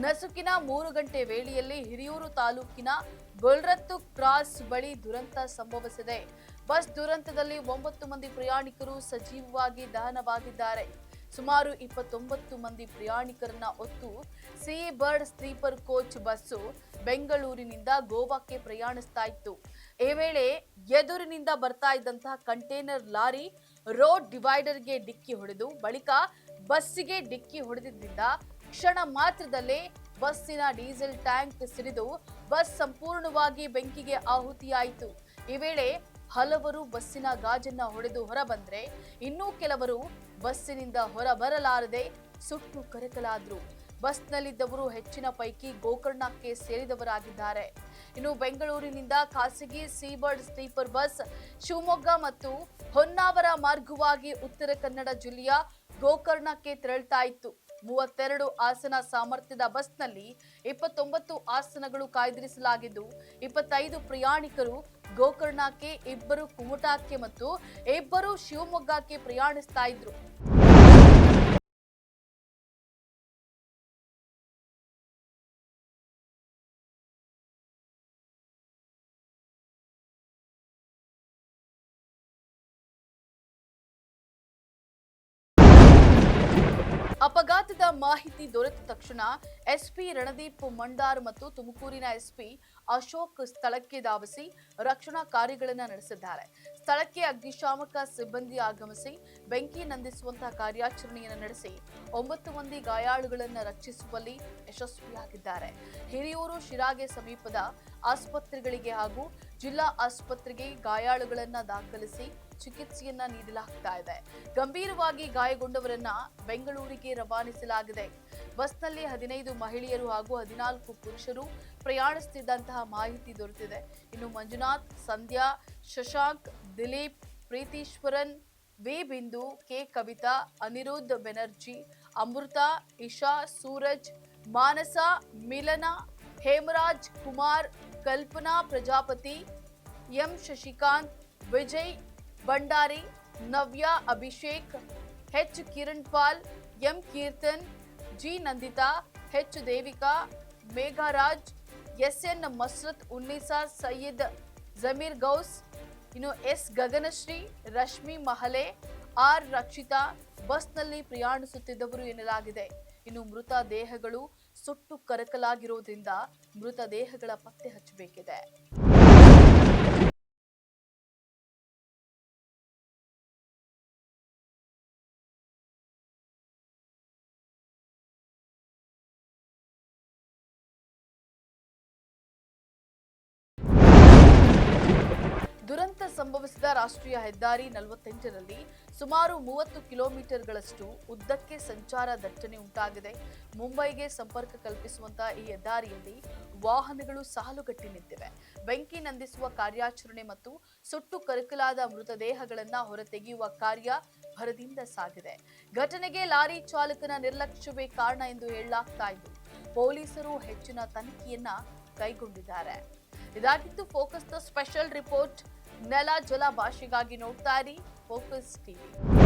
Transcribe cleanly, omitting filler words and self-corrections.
ನಸುಕಿನ 3 ಗಂಟೆ ವೇಳೆಯಲ್ಲಿ ಹಿರಿಯೂರು ತಾಲೂಕಿನ ಗೊಲ್ರತ್ತು ಕ್ರಾಸ್ ಬಳಿ ದುರಂತ ಸಂಭವಿಸಿದೆ. ಬಸ್ ದುರಂತದಲ್ಲಿ 9 ಮಂದಿ ಪ್ರಯಾಣಿಕರು ಸಜೀವವಾಗಿ ದಹನವಾಗಿದ್ದಾರೆ. ಸುಮಾರು 29 ಮಂದಿ ಪ್ರಯಾಣಿಕರನ್ನ ಹೊತ್ತು Seabird sleeper coach bus ಬೆಂಗಳೂರಿನಿಂದ ಗೋವಾಕ್ಕೆ ಪ್ರಯಾಣಿಸ್ತಾ ಇತ್ತು. ಈ ವೇಳೆ ಎದುರಿನಿಂದ ಬರ್ತಾ ಇದ್ದಂತಹ ಕಂಟೈನರ್ ಲಾರಿ ರೋಡ್ ಡಿವೈಡರ್ಗೆ ಡಿಕ್ಕಿ ಹೊಡೆದು ಬಳಿಕ ಬಸ್ಸಿಗೆ ಡಿಕ್ಕಿ ಹೊಡೆದಿದ್ದರಿಂದ ಕ್ಷಣ ಮಾತ್ರದಲ್ಲೇ ಬಸ್ಸಿನ ಡೀಸೆಲ್ ಟ್ಯಾಂಕ್ ಸಿಡಿದು ಬಸ್ ಸಂಪೂರ್ಣವಾಗಿ ಬೆಂಕಿಗೆ ಆಹುತಿಯಾಯಿತು. ಈ ವೇಳೆ ಹಲವರು ಬಸ್ಸಿನ ಗಾಜನ್ನ ಹೊಡೆದು ಹೊರಬಂದ್ರೆ ಇನ್ನೂ ಕೆಲವರು ಬಸ್ಸಿನಿಂದ ಹೊರಬರಲಾರದೆ ಸುಟ್ಟು ಕರಕಲಾದ್ರು. ಬಸ್ನಲ್ಲಿದ್ದವರು ಹೆಚ್ಚಿನ ಪೈಕಿ ಗೋಕರ್ಣಕ್ಕೆ ಸೇರಿದವರಾಗಿದ್ದಾರೆ. ಇನ್ನು ಬೆಂಗಳೂರಿನಿಂದ ಖಾಸಗಿ ಸೀಬರ್ಡ್ ಸ್ಲೀಪರ್ ಬಸ್ ಶಿವಮೊಗ್ಗ ಮತ್ತು ಹೊನ್ನಾವರ ಮಾರ್ಗವಾಗಿ ಉತ್ತರ ಕನ್ನಡ ಜಿಲ್ಲೆಯ ಗೋಕರ್ಣಕ್ಕೆ ತೆರಳ್ತಾ ಇತ್ತು. 32 ಆಸನ ಸಾಮರ್ಥ್ಯದ ಬಸ್ನಲ್ಲಿ 29 ಆಸನಗಳು ಕಾಯ್ದಿರಿಸಲಾಗಿದ್ದು 25 ಪ್ರಯಾಣಿಕರು ಗೋಕರ್ಣಕ್ಕೆ, 2 ಕುಮಟಾಕ್ಕೆ ಮತ್ತು 2 ಶಿವಮೊಗ್ಗಕ್ಕೆ ಪ್ರಯಾಣಿಸ್ತಾ ಇದ್ರು. ಅಪಘಾತದ ಮಾಹಿತಿ ದೊರೆತ ತಕ್ಷಣ ಎಸ್ಪಿ ರಣದೀಪ್ ಮಂಡಾರ್ ಮತ್ತು ತುಮಕೂರಿನ ಎಸ್ಪಿ ಅಶೋಕ್ ಸ್ಥಳಕ್ಕೆ ಧಾವಿಸಿ ರಕ್ಷಣಾ ಕಾರ್ಯಗಳನ್ನು ನಡೆಸಿದ್ದಾರೆ. ಸ್ಥಳಕ್ಕೆ ಅಗ್ನಿಶಾಮಕ ಸಿಬ್ಬಂದಿ ಆಗಮಿಸಿ ಬೆಂಕಿ ನಂದಿಸುವಂತಹ ಕಾರ್ಯಾಚರಣೆಯನ್ನು ನಡೆಸಿ 9 ಮಂದಿ ಗಾಯಾಳುಗಳನ್ನು ರಕ್ಷಿಸುವಲ್ಲಿ ಯಶಸ್ವಿಯಾಗಿದ್ದಾರೆ. ಹಿರಿಯೂರು ಶಿರಾಗೆ ಸಮೀಪದ ಆಸ್ಪತ್ರೆಗಳಿಗೆ ಹಾಗೂ ಜಿಲ್ಲಾ ಆಸ್ಪತ್ರೆಗೆ ಗಾಯಾಳುಗಳನ್ನು ದಾಖಲಿಸಿ ಚಿಕಿತ್ಸೆಯನ್ನ ನೀಡಲಾಗ್ತಾ ಇದೆ. ಗಂಭೀರವಾಗಿ ಗಾಯಗೊಂಡವರನ್ನ ಬೆಂಗಳೂರಿಗೆ ರವಾನಿಸಲಾಗಿದೆ. ಬಸ್ನಲ್ಲಿ 15 ಮಹಿಳೆಯರು ಹಾಗೂ 14 ಪುರುಷರು ಪ್ರಯಾಣಿಸುತ್ತಿದ್ದಂತಹ ಮಾಹಿತಿ ದೊರೆತಿದೆ. ಇನ್ನು Manjunath, Sandhya, Shashank, Dileep, Preetheeshwaran, V Bindu, K Kavitha, Anirudh Banerjee, Amrutha, Isha, Suraj, Manasa, Milana, Hemraj Kumar, Kalpana Prajapati, M Shashikant, Vijay Bhandari, Navya, Abhishek, H Kiran Pal, M Keerthan, G Nandita, H Devika, Megharaj, SN Masrat, Unnisa, Syed Zameer Ghouse, ಇನ್ನು ಎಸ್ ಗಗನಶ್ರೀ, ರಶ್ಮಿ ಮಹಲೆ, ಆರ್ ರಕ್ಷಿತಾ ಬಸ್ನಲ್ಲಿ ಪ್ರಯಾಣಿಸುತ್ತಿದ್ದವರು ಎನ್ನಲಾಗಿದೆ. ಇನ್ನು ಮೃತ ದೇಹಗಳು ಸುಟ್ಟು ಕರಕಲಾಗಿರುವುದರಿಂದ ಮೃತ ದೇಹಗಳ ಪತ್ತೆ ಹಚ್ಚಬೇಕಿದೆ. ದುರಂತ ಸಂಭವಿಸಿದ ರಾಷ್ಟ್ರೀಯ ಹೆದ್ದಾರಿ 48ರಲ್ಲಿ ಸುಮಾರು 30 ಕಿಲೋಮೀಟರ್ಗಳಷ್ಟು ಉದ್ದಕ್ಕೆ ಸಂಚಾರ ದಟ್ಟಣೆ ಉಂಟಾಗಿದೆ. ಮುಂಬೈಗೆ ಸಂಪರ್ಕ ಕಲ್ಪಿಸುವಂತಹ ಈ ಹೆದ್ದಾರಿಯಲ್ಲಿ ವಾಹನಗಳು ಸಾಲುಗಟ್ಟಿ ನಿಂತಿವೆ. ಬೆಂಕಿ ನಂದಿಸುವ ಕಾರ್ಯಾಚರಣೆ ಮತ್ತು ಸುಟ್ಟು ಕರಕಲಾದ ಮೃತದೇಹಗಳನ್ನು ಹೊರತೆಗೆಯುವ ಕಾರ್ಯ ಭರದಿಂದ ಸಾಗಿದೆ. ಘಟನೆಗೆ ಲಾರಿ ಚಾಲಕನ ನಿರ್ಲಕ್ಷ್ಯವೇ ಕಾರಣ ಎಂದು ಹೇಳಲಾಗ್ತಾ ಇದ್ದು ಪೊಲೀಸರು ಹೆಚ್ಚಿನ ತನಿಖೆಯನ್ನ ಕೈಗೊಂಡಿದ್ದಾರೆ. ಇದಾಗಿತ್ತು ಫೋಕಸ್ ದ ಸ್ಪೆಷಲ್ ರಿಪೋರ್ಟ್. ನೆಲ ಜಲ ಭಾಷೆಗಾಗಿ ನೋಡ್ತಾ ಇರಿ ಫೋಕಸ್ ಟಿವಿ.